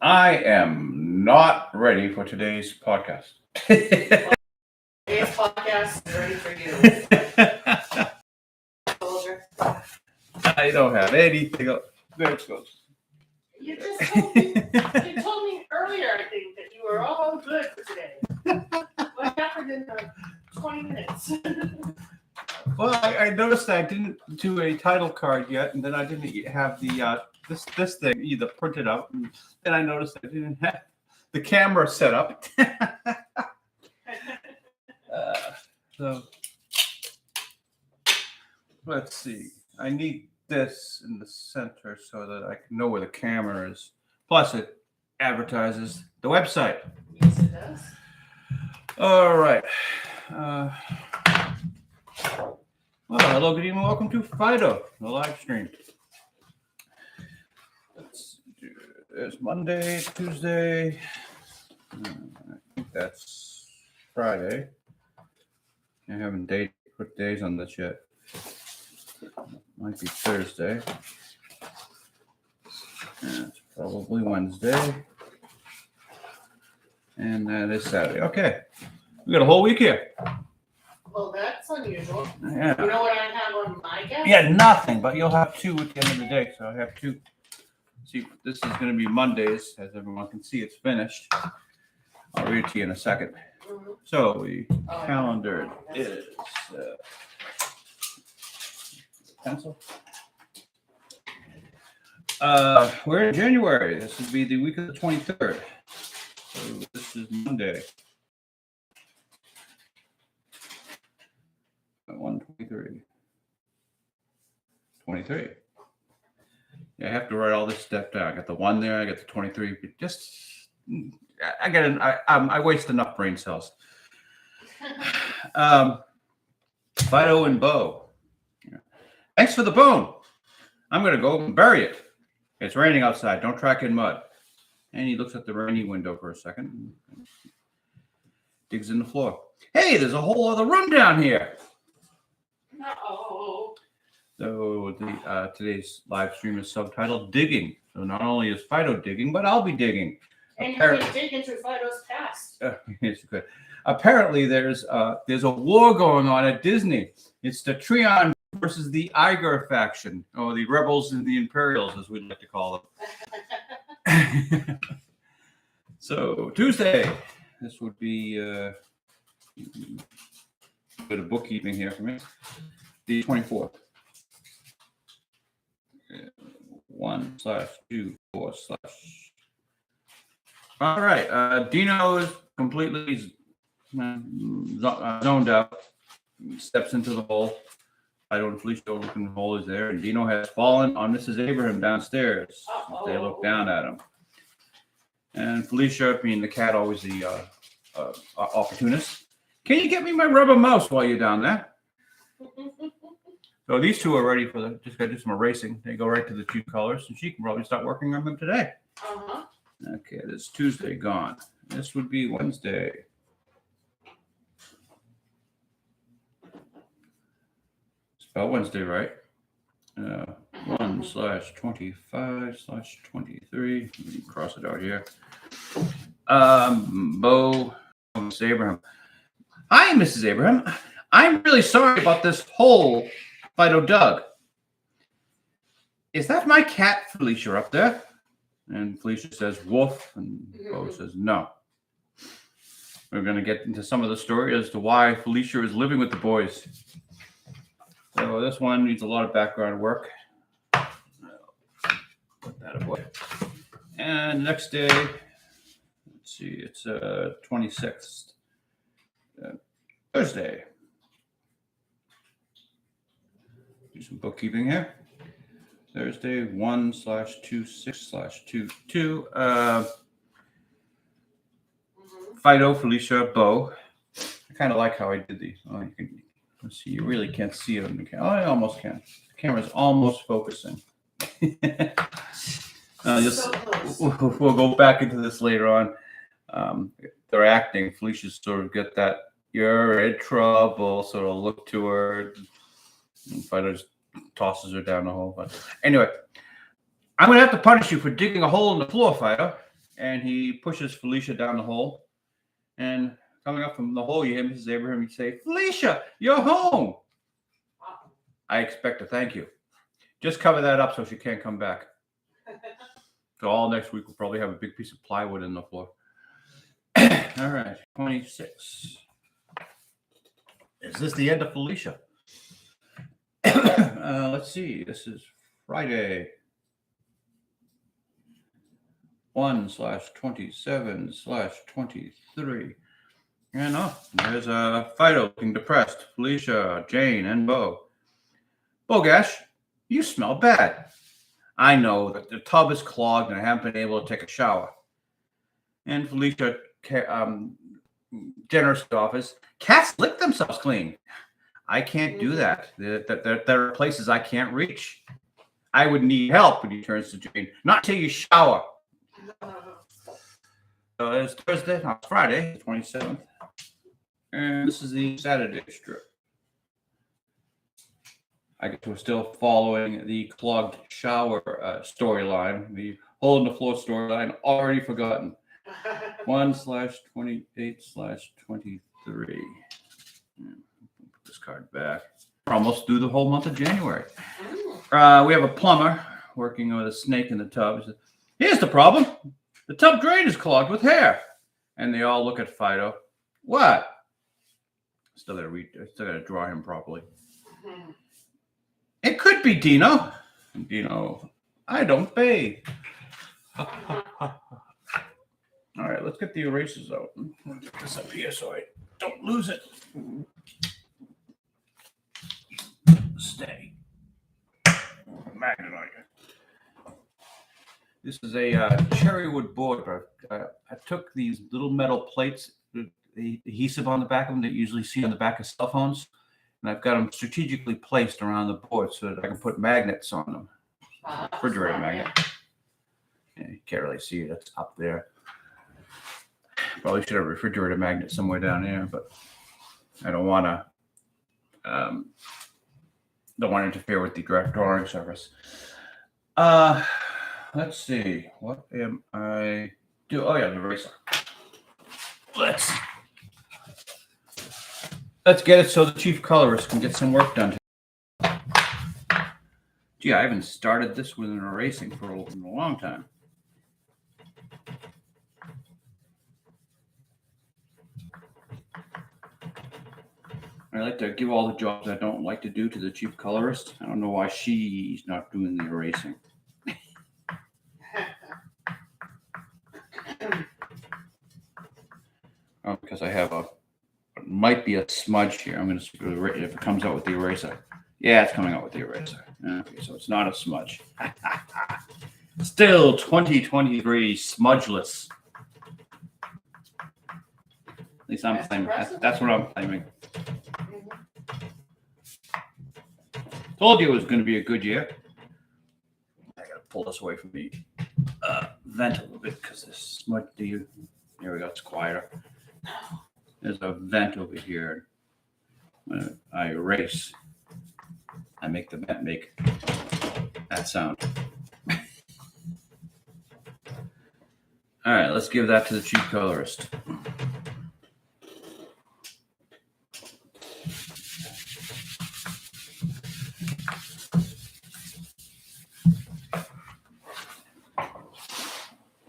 I am not ready for today's podcast. Today's podcast is ready for you, soldier. I don't have anything else. There it goes. You just told me, you told me earlier, I think, that you were all good for today. What happened in 20 minutes? Well, I noticed I didn't do a title card yet, and then I didn't have the this thing either printed out, and then I noticed I didn't have the camera set up. So let's see. I need this in the center so that I can know where the camera is. Plus, it advertises the website. Yes, it does. All right. Well, hello, good evening. Welcome to Phydeaux, the live stream. There's Monday, Tuesday. I think that's Friday. I haven't put days on this yet. Might be Thursday. It's probably Wednesday. And that is Saturday. Okay. We got a whole week here. Well, that's unusual. Yeah. You know what I have on my guest? Yeah, nothing, but you'll have two at the end of the day. So I have two. See, this is going to be Mondays. As everyone can see, it's finished. I'll read it to you in a second. Mhm. So the calendar is pencil. We're in January. This would be the week of the 23rd. So this is Monday. 123. 23. Yeah, I have to write all this stuff down. I got the 1 there. I got the 23. I waste enough brain cells. Phydeaux and Beau. Yeah. Thanks for the bone. I'm going to go and bury it. It's raining outside. Don't track in mud. And he looks at the rainy window for a second. Digs in the floor. Hey, there's a whole other room down here. Uh-oh. So today's live stream is subtitled Digging. So not only is Phydeaux digging, but I'll be digging. And you can dig into Phydeaux's past. It's good. Apparently, there's a war going on at Disney. It's the Treon versus the Iger faction, or the rebels and the Imperials, as we'd like to call them. So Tuesday, this would be a bit of bookkeeping here for me. The 24th. 1/2/4/. All right. Dino is completely zoned out. Steps into the hole. I don't Felicia looking the hole is there, and Dino has fallen on Mrs. Abraham downstairs. They look down at him. And Felicia, being the cat, always the opportunist. Can you get me my rubber mouse while you're down there? So these two are ready for just got to do some erasing. They go right to the two colors, and she can probably start working on them today. Uh-huh. Okay, this Tuesday gone. This would be Wednesday. Spell Wednesday right. 1/25/23. Let me cross it out here. Beau, Mrs. Abraham. Hi, Mrs. Abraham. I'm really sorry about this hole Phydeaux dug. Is that my cat, Felicia, up there? And Felicia says, woof. And Beau says, no. We're going to get into some of the story as to why Felicia is living with the boys. So this one needs a lot of background work. Put that away. And next day, let's see, it's 26th. Thursday. Do some bookkeeping here. Thursday, 1/26/22. Phydeaux, Felicia, Beau. I kind of like how I did these. Oh, you can, let's see, you really can't see it on the camera. Oh, I almost can. The camera's almost focusing. We'll go back into this later on. They're acting. Felicia's sort of got that you're in trouble sort of look to her. And Phydeaux just tosses her down the hole. But anyway, I'm going to have to punish you for digging a hole in the floor, Phydeaux. and he pushes Felicia down the hole. And coming up from the hole, you hear Mrs. Abraham, you say, Felicia, you're home. I expect a thank you. Just cover that up so she can't come back. So all next week, we'll probably have a big piece of plywood in the floor. All right, 26. Is this the end of Felicia? Let's see. This is Friday. 1/27/23. And there's Phydeaux looking depressed. Felicia, Jane, and Bo. Bogash, you smell bad. I know that the tub is clogged and I haven't been able to take a shower. And Felicia, generously offers, cats lick themselves clean. I can't do that. There are places I can't reach. I would need help. And he turns to Jane. Not till you shower. So it's Thursday, not Friday, the 27th. And this is the Saturday strip. I guess we're still following the clogged shower storyline, the hole in the floor storyline, already forgotten. 1/28/23. Put this card back. We're almost through the whole month of January. We have a plumber working with a snake in the tub. He says, here's the problem. The tub drain is clogged with hair. And they all look at Phydeaux. What? Still gotta draw him properly. It could be Dino. Dino, I don't bathe. All right, let's get the erasers out. I'll get this up here so I don't lose it. Stay. Magnet on you. This is a cherrywood board. I took these little metal plates, the adhesive on the back of them that you usually see on the back of cell phones, and I've got them strategically placed around the board so that I can put magnets on them. Refrigerator magnet. Yeah, you can't really see it. It's up there. Probably should have a refrigerator magnet somewhere down there, but I don't want to interfere with the drawing service. Let's see. What am I doing? Oh yeah, the eraser. Let's get it so the chief colorist can get some work done. Gee, I haven't started this with an erasing for a long time. I like to give all the jobs I don't like to do to the chief colorist. I don't know why she's not doing the erasing. Because I have might be a smudge here. I'm going to see if it comes out with the eraser. Yeah, it's coming out with the eraser. Okay, so it's not a smudge. Still 2023 smudgeless. At least I'm claiming. That's what I'm claiming. Told you it was going to be a good year. I got to pull this away from the vent a little bit because this smudge. Here we go. It's quieter. There's a vent over here. When I erase, I make the vent make that sound. All right, let's give that to the chief colorist.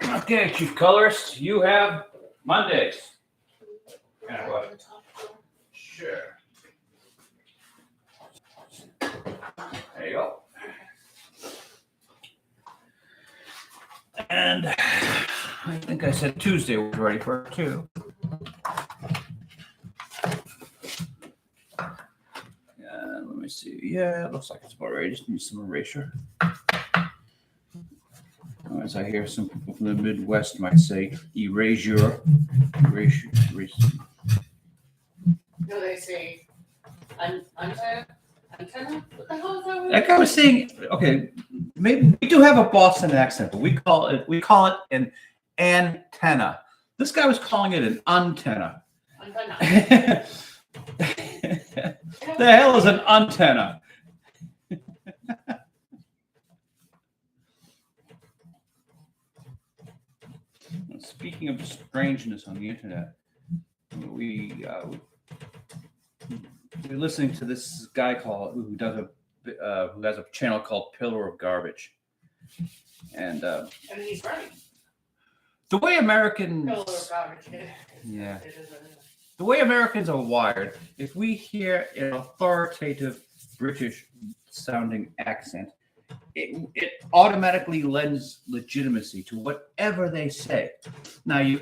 Okay, chief colorist, you have Mondays. Yeah, what? Sure. There you go. And I think I said Tuesday was ready for it too. Let me see. Yeah, it looks like it's about ready. Just need some erasure. As I hear some people from the Midwest might say, erasure. No, they say antenna. What the hell is that word? That guy was saying, okay, maybe we do have a Boston accent, but we call it an antenna. This guy was calling it an antenna. Antenna. The hell is an antenna? Speaking of strangeness on the internet, we're listening to this guy who has a channel called Pillar of Garbage, and he's right. the way Americans, Pillar of Garbage. yeah, It is. the way Americans are wired, if we hear an authoritative British-sounding accent, it automatically lends legitimacy to whatever they say. Now you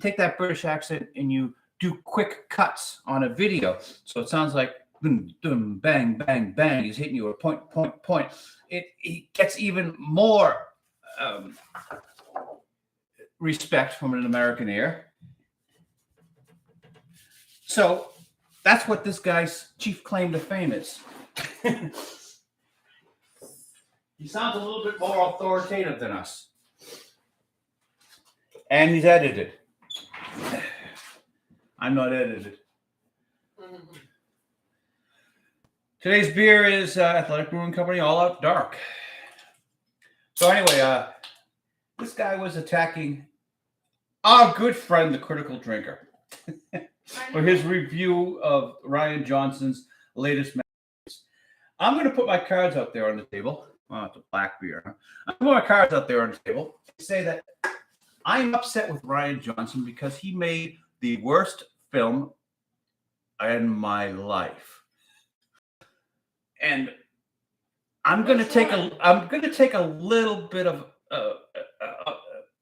take that British accent and you do quick cuts on a video, so it sounds like dum, dum, bang, bang, bang. He's hitting you a point, point, point. It gets even more respect from an American ear. So that's what this guy's chief claim to fame is. He sounds a little bit more authoritative than us. And he's edited. I'm not edited. Mm-hmm. Today's beer is Athletic Brewing Company All Out Dark. So anyway, this guy was attacking our good friend, the Critical Drinker, for his review of Ryan Johnson's latest match. I'm going to put my cards out there on the table. Oh, it's a black beer. Huh? I'm going to put my cards out there on the table to say that I'm upset with Ryan Johnson because he made the worst film in my life. And I'm going to take a little bit of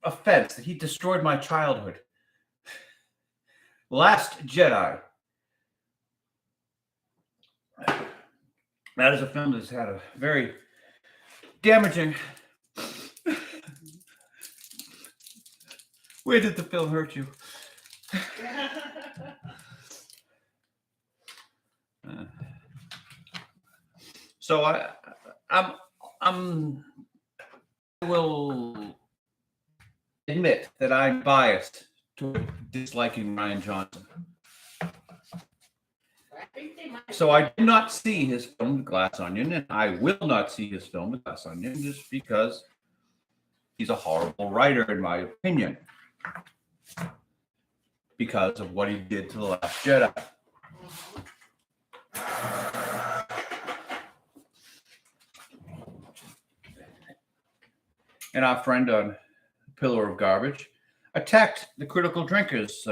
offense that he destroyed my childhood. Last Jedi. That is a film that's had a very damaging. Where did the film hurt you? So I will admit that I'm biased toward disliking Ryan Johnson. So I do not see his film The Glass Onion, and I will not see his film The Glass Onion just because he's a horrible writer, in my opinion, because of what he did to The Last Jedi. And our friend on Pillar of Garbage attacked the Critical Drinker's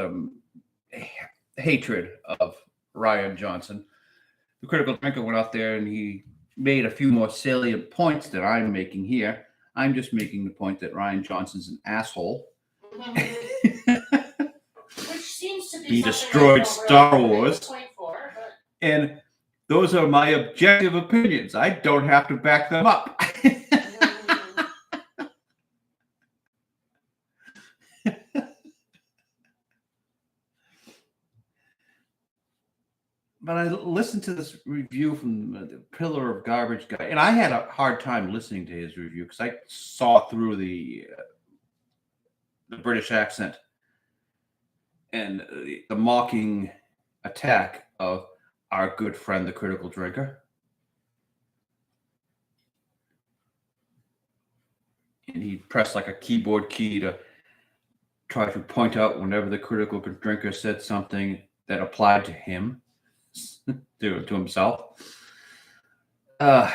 hatred of Ryan Johnson. The Critical Drinker went out there and he made a few more salient points than I'm making here. I'm just making the point that Ryan Johnson's an asshole. Which seems to be he destroyed Star Wars. And those are my objective opinions. I don't have to back them up. But I listened to this review from the Pillar of Garbage guy, and I had a hard time listening to his review because I saw through the British accent and the mocking attack of our good friend, the Critical Drinker. And he pressed like a keyboard key to try to point out whenever the Critical Drinker said something that applied to him. To himself. Yeah.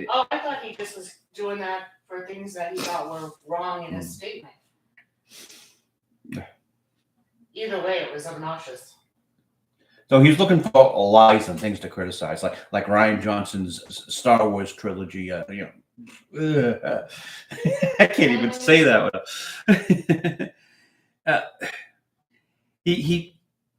Oh, I thought he just was doing that for things that he thought were wrong in his statement. Either way, it was obnoxious. So he's looking for lies and things to criticize, like Ryan Johnson's Star Wars trilogy. I can't even say that.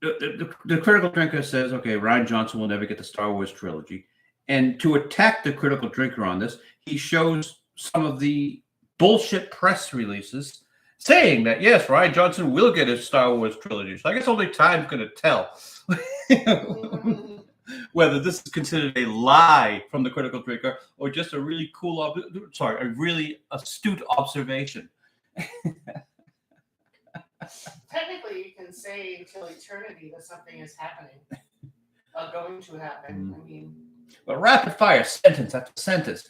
The Critical Drinker says, okay, Ryan Johnson will never get the Star Wars trilogy. And to attack the Critical Drinker on this, he shows some of the bullshit press releases saying that, yes, Ryan Johnson will get his Star Wars trilogy. So I guess only time's going to tell whether this is considered a lie from the Critical Drinker or just a really a really astute observation. Technically, you can say until eternity that something is happening, going to happen. I mean, but rapid fire, sentence after sentence.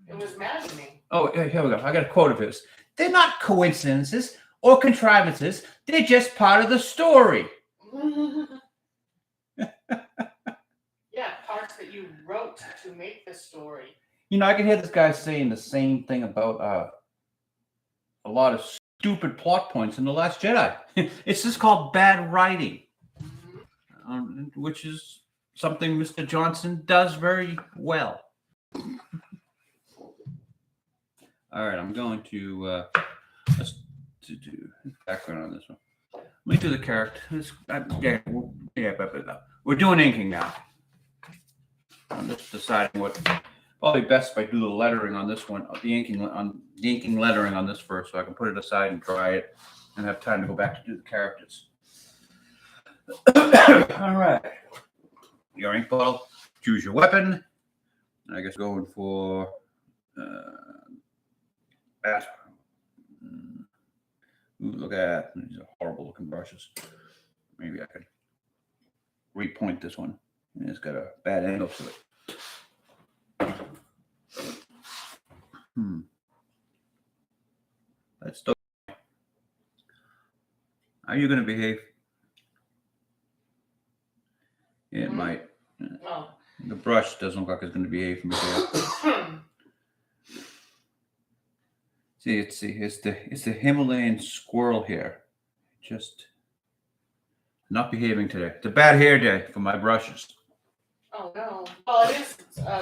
It was maddening. Oh, here we go. I got a quote of his. They're not coincidences or contrivances. They're just part of the story. Yeah, parts that you wrote to make the story. You know, I can hear this guy saying the same thing about a lot of stupid plot points in The Last Jedi. It's just called bad writing, which is something Mr. Johnson does very well. All right, I'm going to let's do background on this one. Let me do the characters. We're doing inking now. I'm just deciding what probably best if I do the lettering on this one, the inking lettering on this first, so I can put it aside and dry it, and have time to go back to do the characters. All right, your ink bottle. Choose your weapon. I guess going for that. Ooh, look at that. These are horrible looking brushes. Maybe I could repoint this one. It's got a bad angle to it. Let's do. How are you going to behave? It might. Oh. The brush doesn't look like it's going to behave from here. It's the Himalayan squirrel hair. Just not behaving today. It's a bad hair day for my brushes. Oh no. Well, it is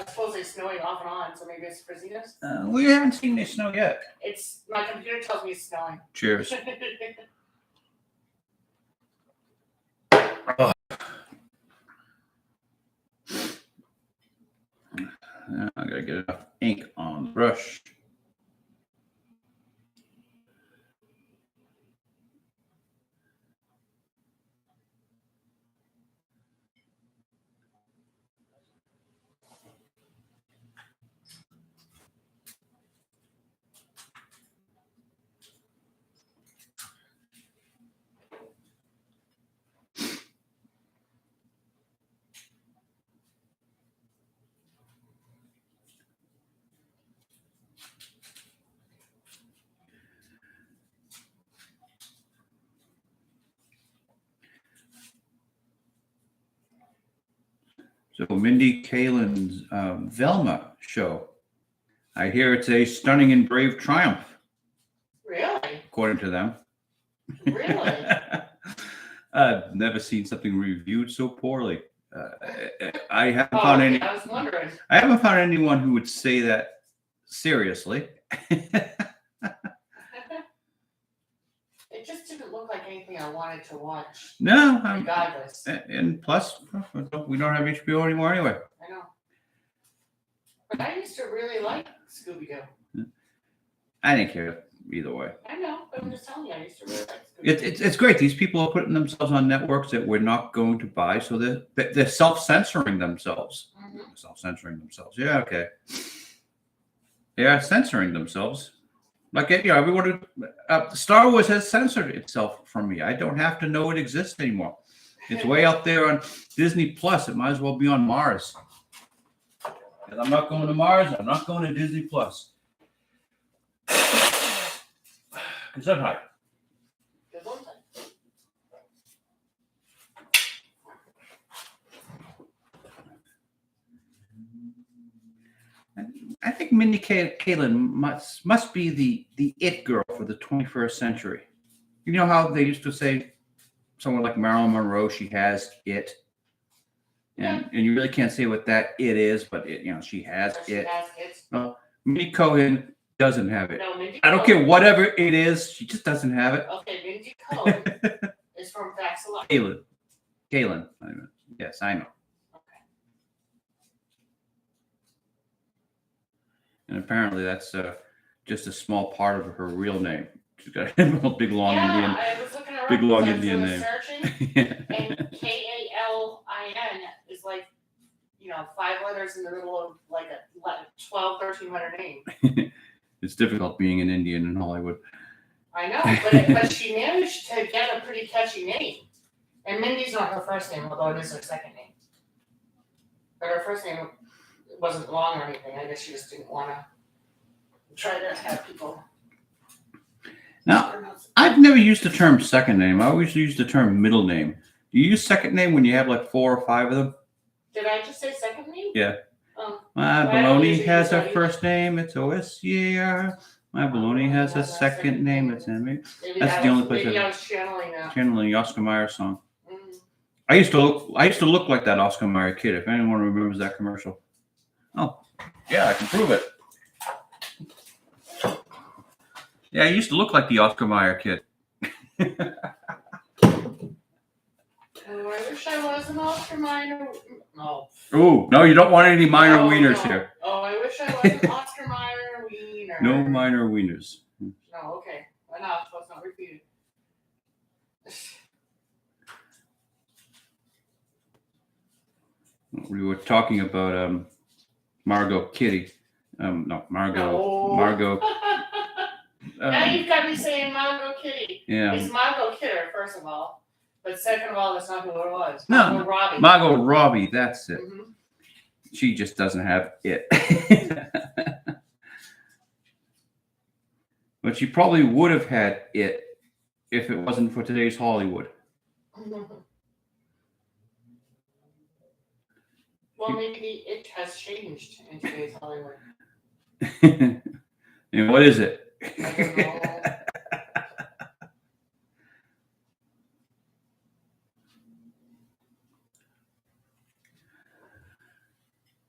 supposedly snowing off and on, so maybe it's frizziness. We haven't seen any snow yet. It's my computer tells me it's snowing. Cheers. Oh. I gotta get enough ink on the brush. So Mindy Kaling's Velma show. I hear it's a stunning and brave triumph. Really? According to them. Really? I've never seen something reviewed so poorly. I haven't found any. I was wondering. I haven't found anyone who would say that seriously. It just didn't look like anything I wanted to watch. No, regardless. And plus, we don't have HBO anymore anyway. I know. But I used to really like Scooby-Doo. I didn't care either way. I know, but I'm just telling you, I used to really like Scooby-Doo. It's great. These people are putting themselves on networks that we're not going to buy, so they're self-censoring themselves. Mm-hmm. Self-censoring themselves. Yeah, okay. Yeah, censoring themselves. Like, everyone. Star Wars has censored itself from me. I don't have to know it exists anymore. It's way out there on Disney Plus. It might as well be on Mars. And I'm not going to Mars. I'm not going to Disney Plus. Is that high? Good one. I think Mindy Kaling must be the it girl for the 21st century. You know how they used to say someone like Marilyn Monroe, she has it, and you really can't say what that it is, but she has it. No, Mindy Cohen doesn't have it. No, Mindy I don't care whatever it is, she just doesn't have it. Okay, Mindy Cohen is from Facts a Lot. Kaling. Yes, I know. And apparently that's just a small part of her real name. She's got a big long Indian, I was looking her big up long because Indian I was name. searching, and Kalin is like, 5 letters in the middle of like a 1,200-1,300 name. It's difficult being an Indian in Hollywood. I know, but she managed to get a pretty catchy name. And Mindy's not her first name, although it is her second name. But her first name wasn't long or anything. I guess she just didn't want to try to have people. Now, I've never used the term second name. I always use the term middle name. Do you use second name when you have like 4 or 5 of them? Did I just say second name? Yeah. Oh. My Well, I don't baloney usually has use a that first name. It's OSCAR. My baloney has a second name. It's Henry. Maybe That's the only place maybe I've- I was channeling that. Channeling the Oscar Mayer song. Mm. I used to look like that Oscar Mayer kid. If anyone remembers that commercial. Oh, yeah, I can prove it. Yeah, I used to look like the Oscar Mayer kid. Oh, I wish I was an Oscar Mayer. No. Ooh, no, you don't want any minor No, wieners no. here. Oh, I wish I was an Oscar Mayer wiener. No minor wieners. No, okay. Enough. Let's not repeat it. We were talking about Margot Kitty. No, Margot. No. Margot. Now you've got me saying Margot Kitty. Yeah. It's Margot Kidder, first of all. But second of all, that's not who it was. No, Margot Robbie. Margot Robbie, that's it. Mhm. She just doesn't have it. But she probably would have had it if it wasn't for today's Hollywood. Well, maybe it has changed in today's Hollywood. And what is it? I don't know.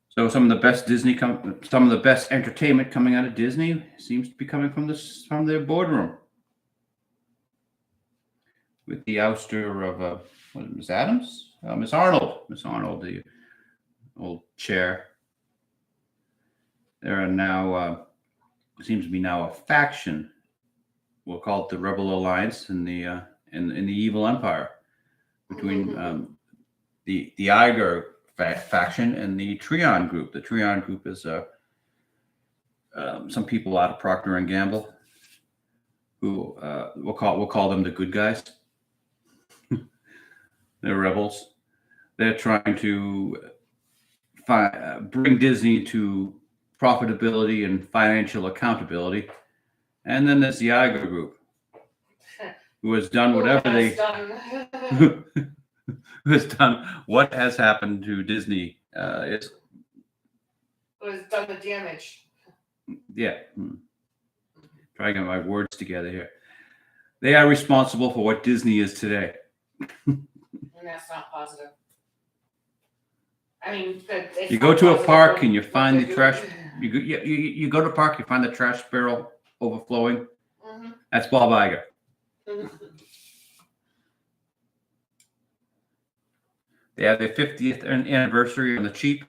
So some of the best some of the best entertainment coming out of Disney seems to be coming from their boardroom, with the ouster of what is it, Miss Adams, Miss Arnold, the old chair. There are now seems to be now a faction. We'll call it the Rebel Alliance in the Evil Empire between the Iger faction and the Trion group. The Trion group is some people out of Procter and Gamble who we'll call them the good guys. They're rebels. They're trying to bring Disney to profitability and financial accountability. And then there's the Iger group, who has done whatever who has done what has happened to Disney. It's Who has done the damage. Yeah. Trying to get my words together here. They are responsible for what Disney is today. And that's not positive. I mean, you go to a park and you find the trash. You go to a park, you find the trash barrel overflowing. Mm-hmm. That's Bob Iger. They have their 50th anniversary on the cheap.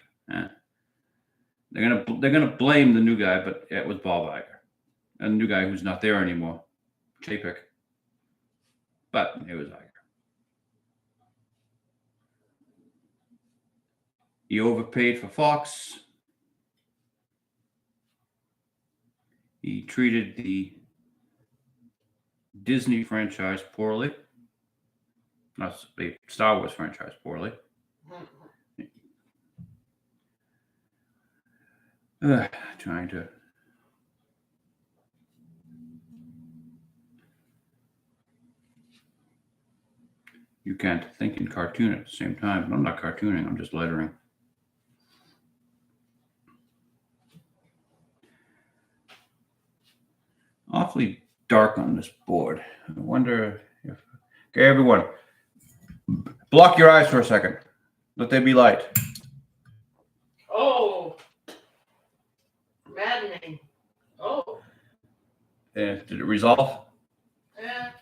They're gonna blame the new guy, but it was Bob Iger, and the new guy who's not there anymore, Chapek. But it was Iger. He overpaid for Fox. He treated the Disney franchise poorly. Not the Star Wars franchise poorly. Trying to. You can't think and cartoon at the same time. I'm not cartooning, I'm just lettering. Awfully dark on this board. I wonder if. Okay, everyone, block your eyes for a second. Let there be light. Oh, maddening. Oh. Did it resolve? Yeah.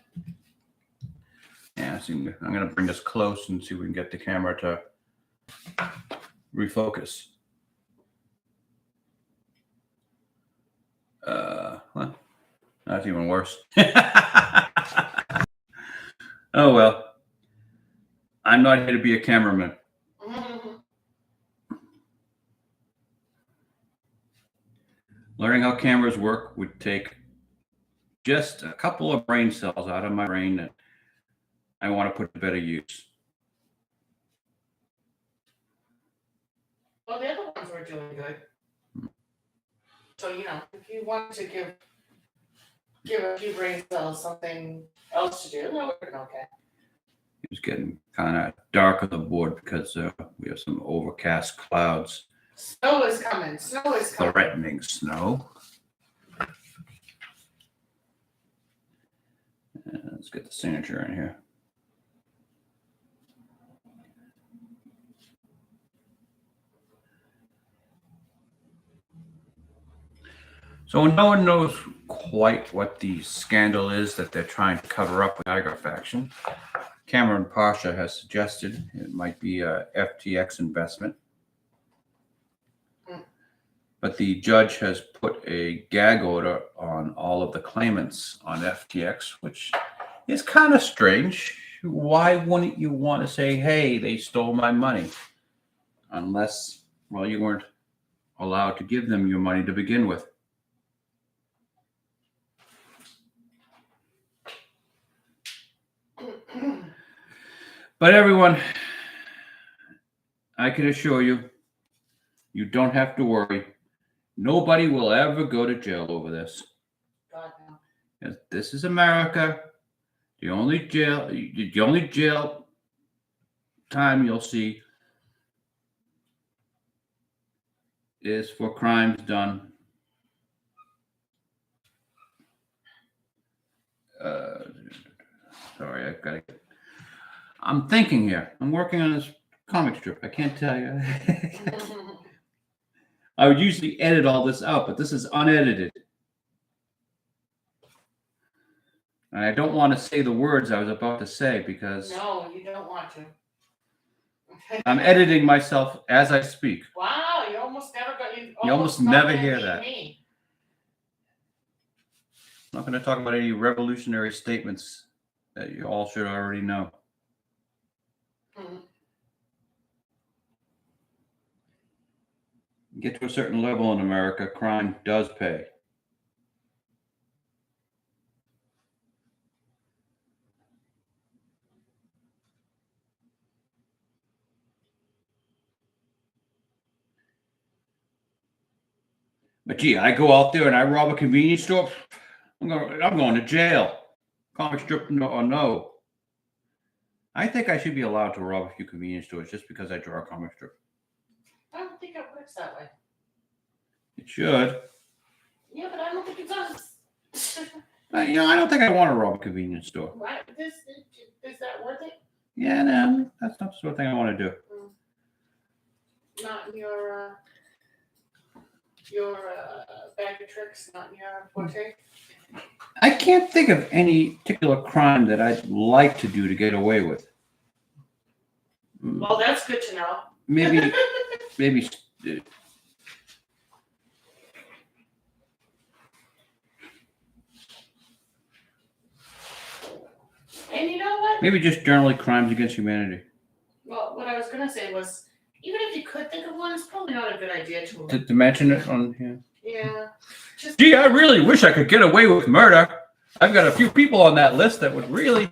Yeah, I'm going to bring this close and see if we can get the camera to refocus. Well, that's even worse. Oh, well. I'm not here to be a cameraman. Learning how cameras work would take just a couple of brain cells out of my brain that I want to put to better use. Well, the other ones were doing good. So, if you want to give a few brain cells something else to do, that would have been okay. It was getting kind of dark on the board because we have some overcast clouds. Snow is coming. Threatening snow. Let's get the signature in here. So no one knows quite what the scandal is that they're trying to cover up with Tiger Faction. Cameron Pasha has suggested it might be a FTX investment. But the judge has put a gag order on all of the claimants on FTX, which is kind of strange. Why wouldn't you want to say, hey, they stole my money? Unless, well, you weren't allowed to give them your money to begin with. But everyone, I can assure you, you don't have to worry. Nobody will ever go to jail over this. God, no. Yes, this is America. The only jail time you'll see is for crimes done. Sorry, I'm thinking here. I'm working on this comic strip. I can't tell you. I would usually edit all this out, but this is unedited. And I don't want to say the words I was about to say because... No, you don't want to. I'm editing myself as I speak. Wow, you almost never hear that. Me. I'm not going to talk about any revolutionary statements that you all should already know. Get to a certain level in America, crime does pay. But gee, I go out there and I rob a convenience store, I'm going to jail. Comic strip or no. I think I should be allowed to rob a few convenience stores just because I draw a comic strip. I don't think it works that way. It should. Yeah, but I don't think it does. I don't think I want to rob a convenience store. Right? Is that worth it? Yeah, no, that's not the sort of thing I want to do. Not in your bag of tricks, not in your forte? I can't think of any particular crime that I'd like to do to get away with. Well, that's good to know. Maybe. And you know what? Maybe just generally crimes against humanity. Well, what I was going to say was, even if you could think of one, it's probably not a good idea To mention it on here. Yeah. Gee, I really wish I could get away with murder. I've got a few people on that list that would really.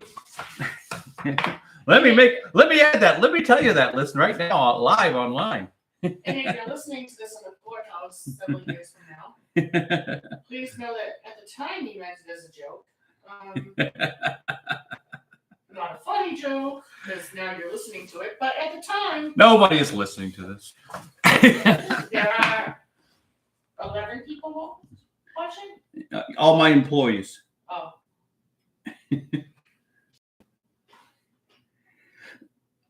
Let me add that. Let me tell you that list right now, live online. And if you're listening to this in the courthouse several years from now, please know that at the time you meant it as a joke. Not a funny joke, because now you're listening to it, but at the time... Nobody is listening to this. There are 11 people watching? All my employees. Oh.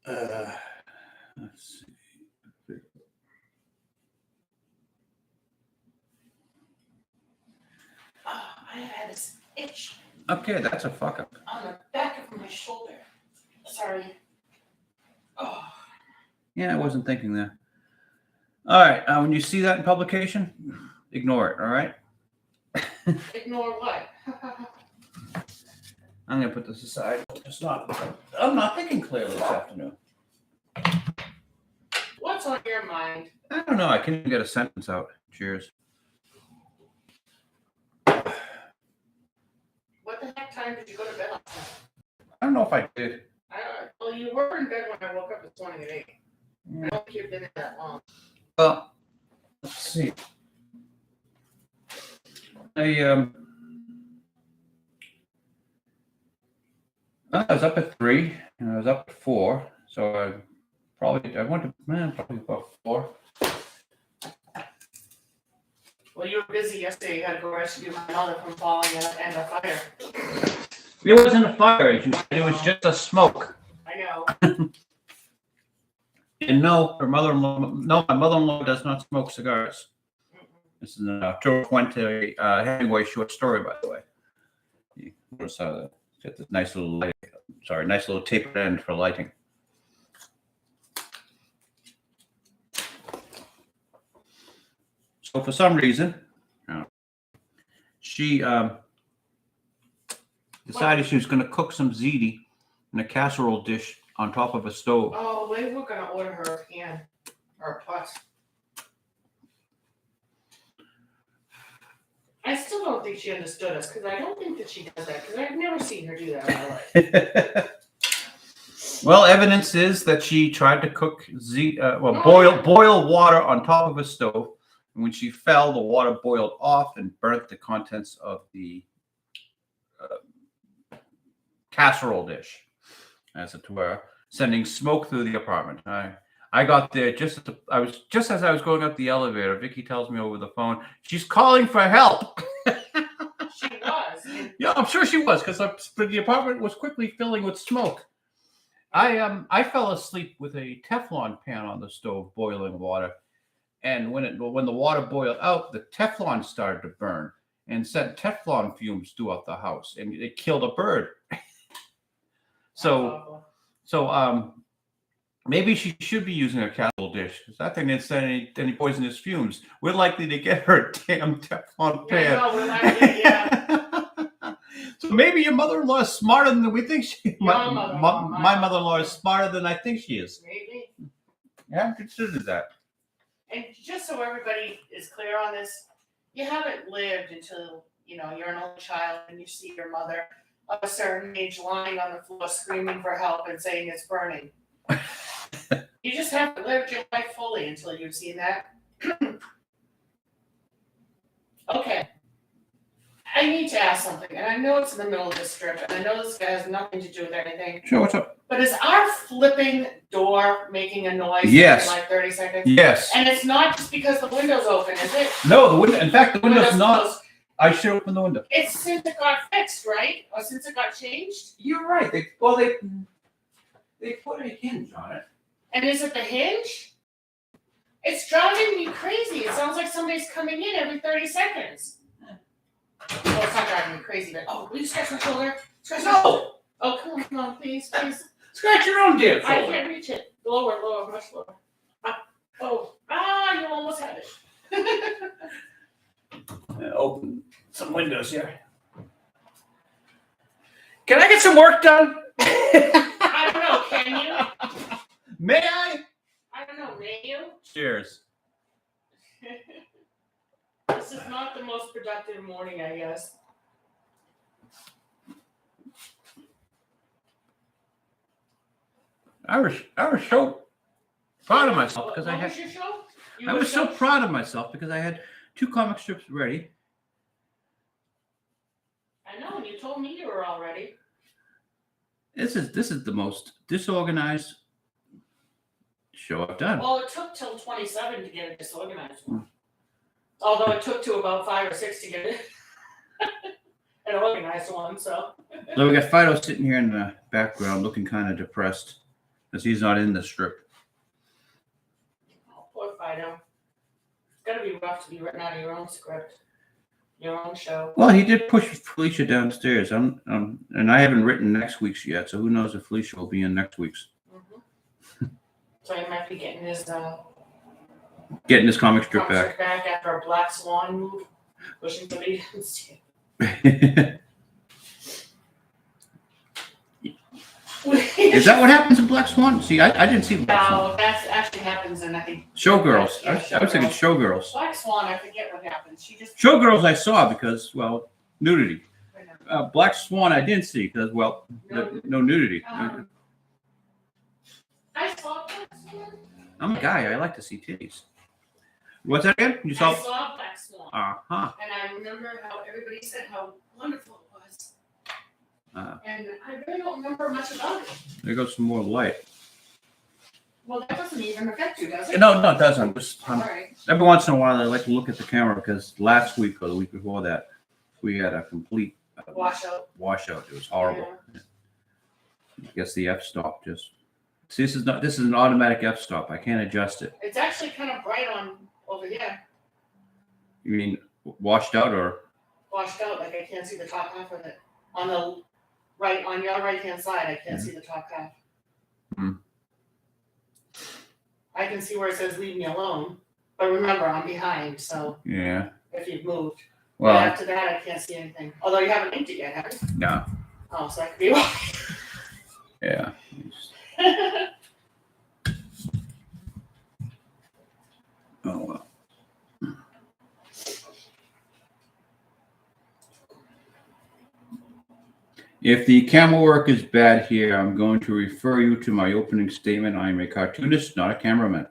Let's see. Oh, I had this itch. Okay, that's a fuck up. On the back of my shoulder. Sorry. Oh. Yeah, I wasn't thinking that. All right, when you see that in publication, ignore it, all right? Ignore what? I'm going to put this aside. I'm not thinking clearly this afternoon. What's on your mind? I don't know. I can't even get a sentence out. Cheers. What the heck time did you go to bed last night? I don't know if I did. Well, you were in bed when I woke up this morning at 8. I don't think you've been in that long. Well, let's see. I was up at 3 and I was up at 4, so I went to probably about 4. Well, you were busy yesterday. You had to go rescue my mother from falling in a fire. It wasn't a fire, as you said. It was just a smoke. I know. And no, my mother-in-law does not smoke cigars. This is an Arturo Fuente Hemingway short story, by the way. You notice how got this nice little nice little tapered end for lighting. So for some reason, she decided she was going to cook some ziti in a casserole dish on top of a stove. Oh, we were going to order her a pan or a pot. I still don't think she understood us because I don't think that she does that because I've never seen her do that in my life. Well, evidence is that she tried to cook boil water on top of a stove. And when she fell, the water boiled off and burnt the contents of the casserole dish, as it were, sending smoke through the apartment. I got there just as I was going up the elevator. Vicky tells me over the phone, she's calling for help. She was. Yeah, I'm sure she was because the apartment was quickly filling with smoke. I fell asleep with a Teflon pan on the stove boiling water. And when the water boiled out, the Teflon started to burn and sent Teflon fumes throughout the house, and it killed a bird. So maybe she should be using a casserole dish because that thing didn't send any poisonous fumes. We're likely to get her a damn Teflon pan. Yeah, no, we're likely, yeah. So maybe your mother-in-law is smarter than we think she. My mother-in-law is smarter than I think she is. Maybe. I haven't considered that. And just so everybody is clear on this, you haven't lived until, you're an only child and you see your mother of a certain age lying on the floor screaming for help and saying it's burning. You just haven't lived your life fully until you've seen that. Okay. I need to ask something, and I know it's in the middle of this strip, and I know this guy has nothing to do with anything. Sure, what's up? But is our flipping door making a noise Yes. in like 30 seconds? Yes. And it's not just because the window's open, is it? No, the window. In fact, the window's not. Closed. I should open the window. It's since it got fixed, right? Or since it got changed? You're right. They put a hinge on it. And is it the hinge? It's driving me crazy. It sounds like somebody's coming in every 30 seconds. Well, it's not driving me crazy, but will you scratch my shoulder? Scratch my shoulder. Oh, come on, please. Scratch your own damn shoulder. I can't reach it. Lower, much lower. You almost had it. Open some windows here. Can I get some work done? I don't know, can you? May I? I don't know, may you? Cheers. This is not the most productive morning, I guess. I was so proud of myself because What was your show? I was so proud of myself because I had 2 comic strips ready. I know, and you told me you were all ready. This is the most disorganized show I've done. Well, it took till 27 to get a disorganized one. Although it took to about 5 or 6 to get it an organized one, so. So we got Phydeaux sitting here in the background looking kind of depressed because he's not in the strip. Oh, poor Phydeaux. It's gotta be rough to be written out of your own script, your own show. Well, he did push Felicia downstairs. And I haven't written next week's yet, so who knows if Felicia will be in next week's. Mm-hmm. So he might be getting his comic strip back. After a Black Swan move, pushing somebody downstairs. Is that what happens in Black Swan? See, I didn't see Black Swan. No, that actually happens in, I think, Showgirls. Yeah, I was thinking Showgirls. Black Swan, I forget what happens. She just. Showgirls I saw because, well, nudity. Black Swan I didn't see because, well, no nudity. I saw Black Swan. I'm a guy. I like to see titties. What's that again? You I saw? saw a black swan. Uh-huh. And I remember how everybody said how wonderful it was. And I really don't remember much about it. There goes some more light. Well, that doesn't even affect you, does it? No, it doesn't. All right. Every once in a while, I like to look at the camera because last week or the week before that, we had a complete Washout. It was horrible. Yeah. I guess the f-stop just. See, this is an automatic f-stop. I can't adjust it. It's actually kind of bright on over here. You mean washed out or? Washed out, like I can't see the top half of it. On the right, on your right-hand side, I can't see the top half. Hmm. I can see where it says "Leave me alone," but remember, I'm behind, so Yeah. if you've moved. Well, but after that, I can't see anything. Although you haven't inked it yet, have you? no. Oh, so I could be wrong. Yeah. Oh well. If the camera work is bad here, I'm going to refer you to my opening statement. I am a cartoonist, not a cameraman.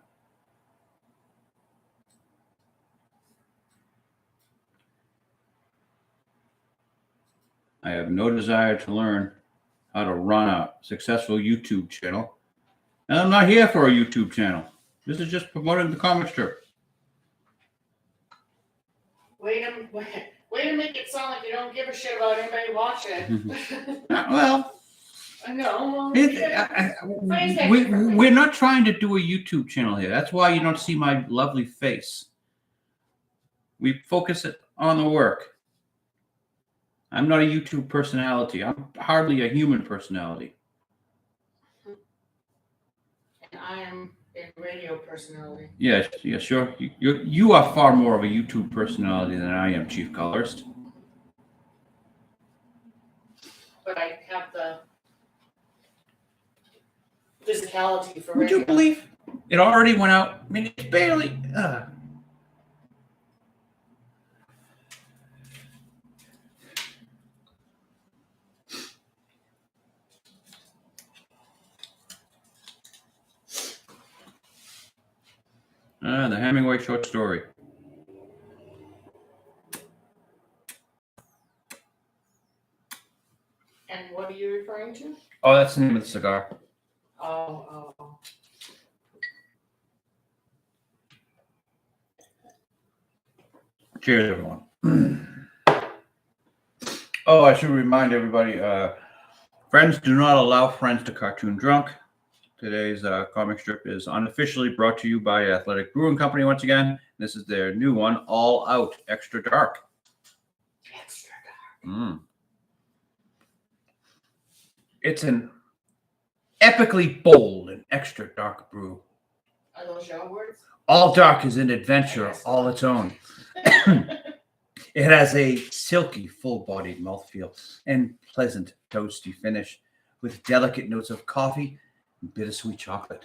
I have no desire to learn how to run a successful YouTube channel. And I'm not here for a YouTube channel. This is just promoting the comic strip. Way to make it sound like you don't give a shit about anybody watching. Well, No. we're not trying to do a YouTube channel here. That's why you don't see my lovely face. We focus it on the work. I'm not a YouTube personality. I'm hardly a human personality. And I am a radio personality. Yes, yeah, sure. You are far more of a YouTube personality than I am, Chief Colorist. But I have the physicality for Would radio. you believe it already went out? I mean, it's barely. The Hemingway short story. And what are you referring to? Oh, that's the name of the cigar. Oh. Cheers, everyone. Oh, I should remind everybody, friends do not allow friends to cartoon drunk. Today's comic strip is unofficially brought to you by Athletic Brewing Company once again. This is their new one, All Out Extra Dark. Extra dark. It's an epically bold and extra dark brew. Are those your words? All dark is an adventure all its own. It has a silky, full-bodied mouthfeel and pleasant, toasty finish with delicate notes of coffee and bittersweet chocolate.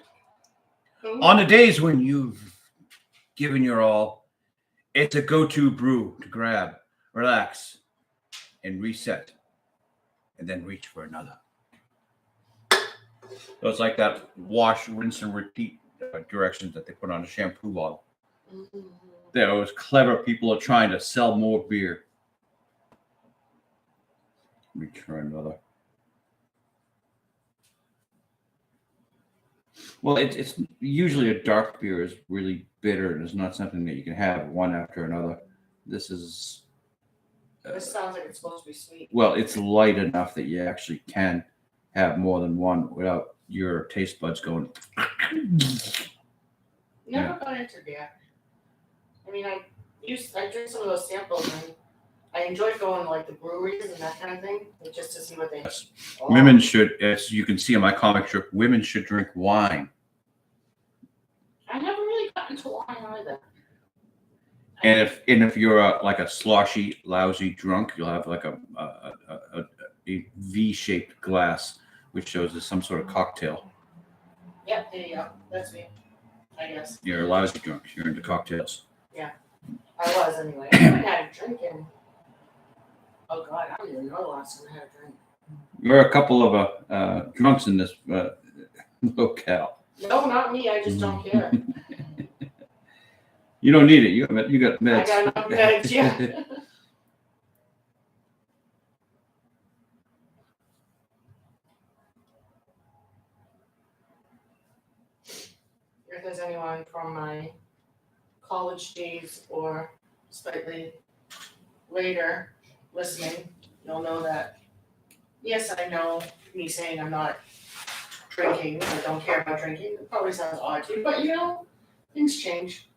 Ooh. On the days when you've given your all, it's a go-to brew to grab, relax, and reset, and then reach for another. So it's like that wash, rinse, and repeat directions that they put on a shampoo bottle. Mm-hmm. Those clever people are trying to sell more beer. Reach for another. Well, it's usually a dark beer is really bitter and it's not something that you can have one after another. This is. This sounds like it's supposed to be sweet. Well, it's light enough that you actually can have more than one without your taste buds going. Never got into beer. I mean, I drink some of those samples and I enjoy going to like the breweries and that kind of thing, just to see what they. Yes. Women should, as you can see in my comic strip, women should drink wine. I never really got into wine either. And if you're like a sloshy, lousy drunk, you'll have like a V-shaped glass, which shows as some sort of cocktail. Yep, there you go. That's me, I guess. You're a lousy drunk. You're into cocktails. Yeah, I was anyway. I haven't had a drink in. Oh God, I don't even know the last time I had a drink. There are a couple of drunks in this locale. No, not me. I just don't care. You don't need it. You got meds. I got enough meds, yeah. If there's anyone from my college days or slightly later listening, you'll know that, yes, I know me saying I'm not drinking, I don't care about drinking, it probably sounds odd to you, but you know, things change.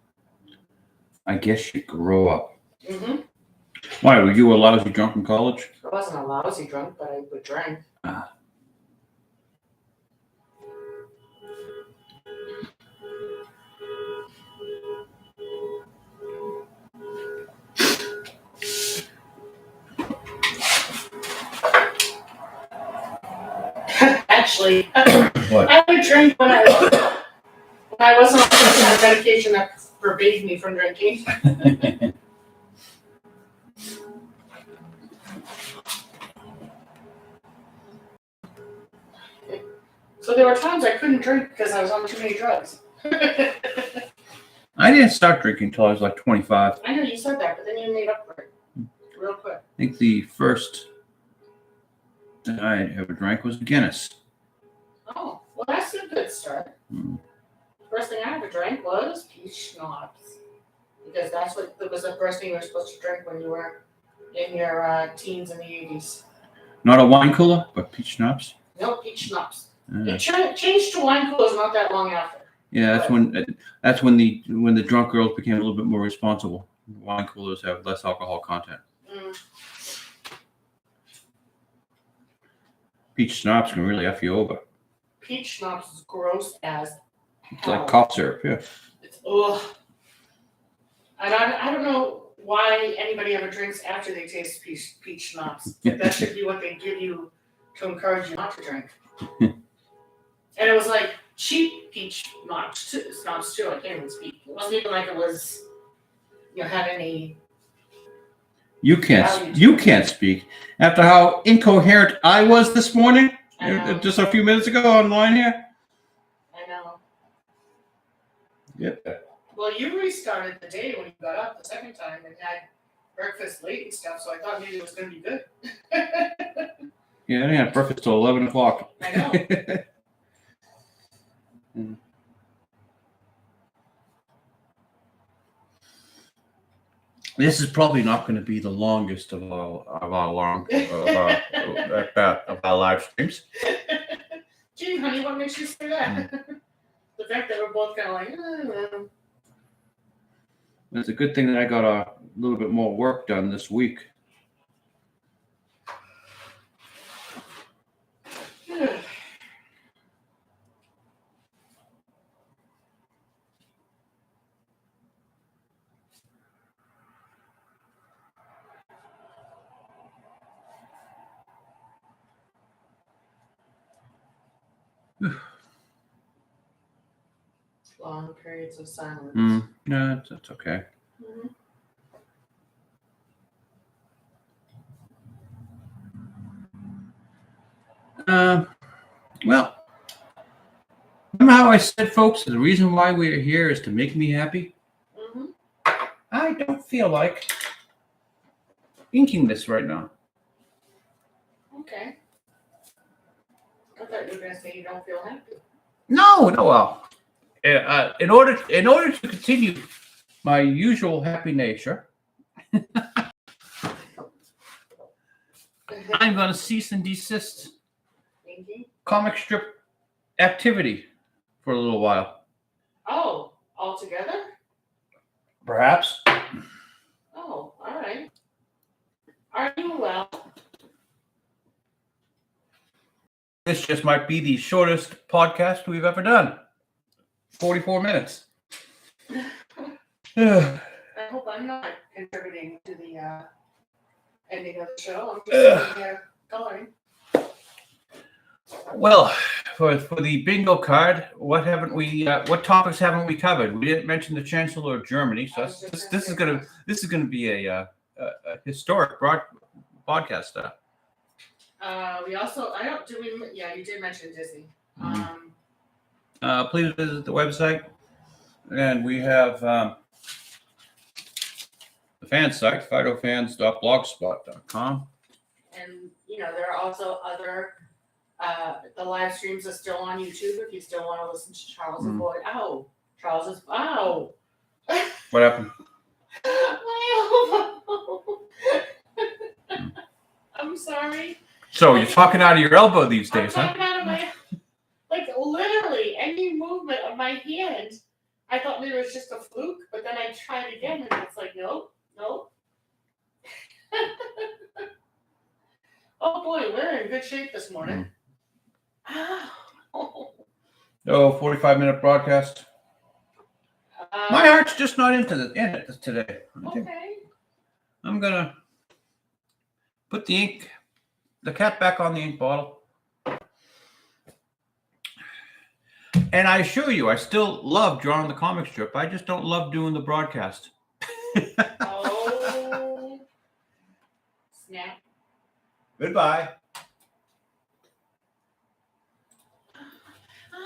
I guess you grow up. Mm-hmm. Why, were you a lousy drunk in college? I wasn't a lousy drunk, but I would drink. Ah. Actually, What? I would drink when I wasn't on some kind of medication that forbade me from drinking. So there were times I couldn't drink because I was on too many drugs. I didn't start drinking until I was like 25. I know you said that, but then you made up for it real quick. I think the first that I ever drank was Guinness. Oh, well, that's a good start. Mm. First thing I ever drank was peach schnapps, because that was the first thing you were supposed to drink when you were in your teens in the 80s. Not a wine cooler, but peach schnapps. No, peach schnapps. It changed to wine coolers not that long after. Yeah, that's when the drunk girls became a little bit more responsible. Wine coolers have less alcohol content. Mm. Peach schnapps can really F you over. Peach schnapps is gross as It's like cough syrup, yeah. It's ugh. And I don't know why anybody ever drinks after they taste peach schnapps. That should be what they give you to encourage you not to drink. And it was like cheap peach schnapps too. I can't even speak. It wasn't even like it was, had any. You can't speak after how incoherent I was this morning. Just a few minutes ago online here. I know. Yep. Well, you restarted the day when you got up the second time and had breakfast late and stuff, so I thought maybe it was going to be good. Yeah, I didn't have breakfast till 11 o'clock. I know. This is probably not going to be the longest of our live streams. Gee, honey, what makes you say that? The fact that we're both kind of like, It's a good thing that I got a little bit more work done this week. Long periods of silence. No, that's okay. Well, remember how I said, folks, the reason why we are here is to make me happy? Mm-hmm. I don't feel like inking this right now. Okay. I thought you were going to say you don't feel happy. No, well, in order to continue my usual happy nature, I'm going to cease and desist comic strip activity for a little while. Oh, altogether? Perhaps. Oh, all right. Are you well? This just might be the shortest podcast we've ever done. 44 minutes. I hope I'm not contributing to the ending of the show. I'm just sitting here going. Well, for the bingo card, what topics haven't we covered? We didn't mention the Chancellor of Germany, so this is gonna be a historic podcast stuff. We also you did mention Disney. Please visit the website, and we have fan site, PhydeauxFans.blogspot.com. And there are also other. The live streams are still on YouTube if you still want to listen to Charles' voice. Ow, Charles's. Ow. What happened? My elbow. I'm sorry. So you're talking out of your elbow these I'm days, huh? talking out of my, literally any movement of my hand. I thought maybe it was just a fluke, but then I tried again and it's like, nope. Oh boy, we're in good shape this morning. Oh, 45-minute broadcast. My heart's just not in it today. Okay. I'm gonna put the cap back on the ink bottle. And I assure you, I still love drawing the comic strip. I just don't love doing the broadcast. Oh, snap. Goodbye.